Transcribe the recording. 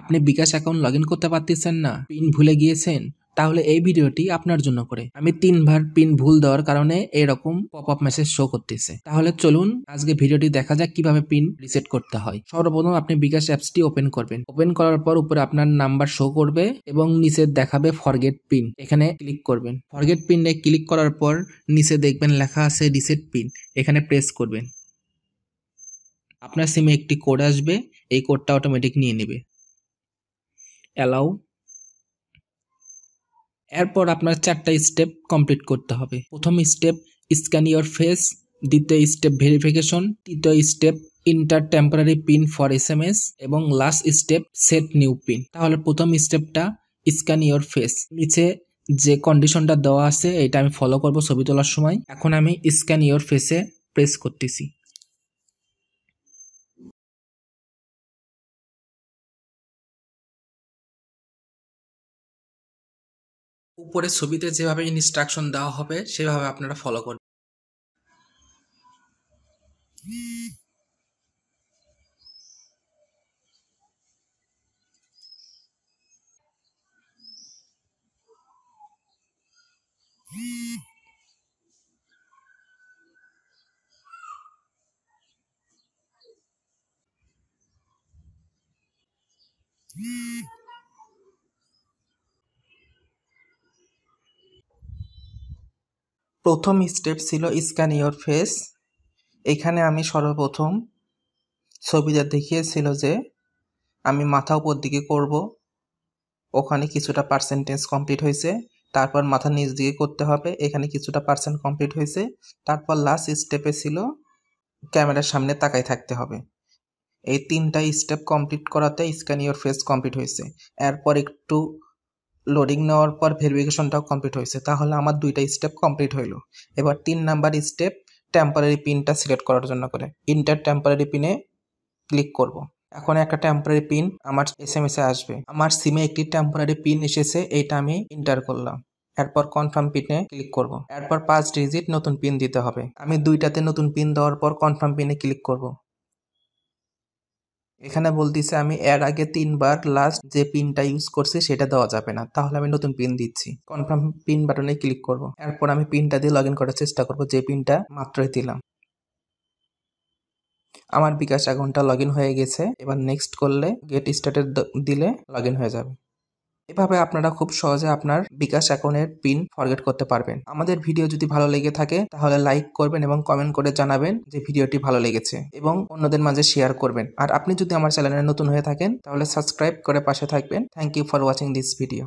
আপনি বিকাশ account login করতে পারতেছেন না, পিন ভুলে গিয়েছেন, তাহলে এই ভিডিওটি আপনার জন্য করে। আমি 3 বার পিন ভুল দেওয়ার কারণে এরকম পপআপ মেসেজ শো করতেছে। তাহলে চলুন আজকে ভিডিওটি দেখা যাক কিভাবে পিন রিসেট করতে হয়। সর্বপ্রথম আপনি বিকাশ অ্যাপসটি ওপেন করবেন। ওপেন করার পর উপরে আপনার নাম্বার শো করবে এবং নিচে দেখাবে ফরগেট পিন। এখানে ক্লিক করবেন। ফরগেট পিনে ক্লিক করার পর নিচে দেখবেন লেখা আছে রিসেট পিন। এখানে প্রেস করবেন। আপনার সিমে একটি কোড আসবে, এই কোডটা অটোমেটিক নিয়ে নেবে। অ্যালাউ। এরপর আপনার 4টা স্টেপ কমপ্লিট করতে হবে। প্রথম স্টেপ স্ক্যান ইওর ফেস, দ্বিতীয় স্টেপ ভেরিফিকেশন, তৃতীয় step inter temporary pin for SMS এবং last step set new pin. তাহলে প্রথম স্টেপটা স্ক্যান ইওর ফেস। নিচে যে কন্ডিশনটা দেওয়া আছে এটা আমি ফলো করব ছবি তোলার সময়। এখন আমি স্ক্যান ইওর ফেসে প্রেস করতেছি। উপরে ছবিতে যেভাবে ইনস্ট্রাকশন দেওয়া হবে সেভাবে আপনারা ফলো করবেন। প্রথম স্টেপ ছিল স্ক্যান ইওর ফেস। এখানে আমি সর্বপ্রথম ছবিতে দেখিয়েছিল যে আমি মাথা উপর দিকে করব, ওখানে কিছুটা পার্সেন্টেজ কমপ্লিট হয়েছে। তারপর মাথা নিচ দিকে করতে হবে, এখানে কিছুটা পার্সেন্ট কমপ্লিট হয়েছে। তারপর লাস্ট স্টেপে ছিল ক্যামেরার সামনে তাকাই থাকতে হবে। এই 3টা স্টেপ কমপ্লিট করাতে স্ক্যান ইওর ফেস কমপ্লিট হয়েছে। এরপর একটু লোডিং নেওয়ার পর ভেরিফিকেশনটাও কমপ্লিট হয়েছে। তাহলে আমার 2টা স্টেপ কমপ্লিট হইলো। এবার 3 নাম্বার স্টেপ টেম্পোরারি পিনটা সিলেক্ট করার জন্য করে ইন্টার টেম্পোরারি পিনে ক্লিক করব। এখন একটা টেম্পোরারি পিন আমার SMS এ আসবে। আমার সিমে একটি টেম্পোরারি পিন এসেছে, এইটা আমি এন্টার করলাম। এরপর কনফার্ম পিনে ক্লিক করব। এরপর 5 ডিজিট নতুন পিন দিতে হবে। আমি 2টাতে নতুন পিন দেওয়ার পর কনফার্ম পিনে ক্লিক করব। এখানে বলতেছে আমি এর আগে 3 বার লাস্ট যে পিনটা ইউজ করছি সেটা দেওয়া যাবে না, তাহলে আমি নতুন পিন দিচ্ছি। কনফার্ম পিন বাটনে ক্লিক করব। এরপর আমি পিনটা দিয়ে লগইন করার চেষ্টা করব, যে পিনটা মাত্রই দিলাম। আমার বিকাশ অ্যাকাউন্টটা লগইন হয়ে গেছে। এবার নেক্সট করলে গেট স্টার্টেড দিলে লগইন হয়ে যাবে। এভাবে আপনারা খুব সহজে আপনার বিকাশ অ্যাকাউন্টের পিন ফরগেট করতে পারবেন। আমাদের ভিডিও যদি ভালো লেগে থাকে তাহলে লাইক করবেন এবং কমেন্ট করে জানাবেন যে ভিডিওটি ভালো লেগেছে এবং অন্যদের মাঝে শেয়ার করবেন। আর আপনি যদি আমার চ্যানেলে নতুন হয়ে থাকেন তাহলে সাবস্ক্রাইব করে পাশে থাকবেন। Thank you for watching this video.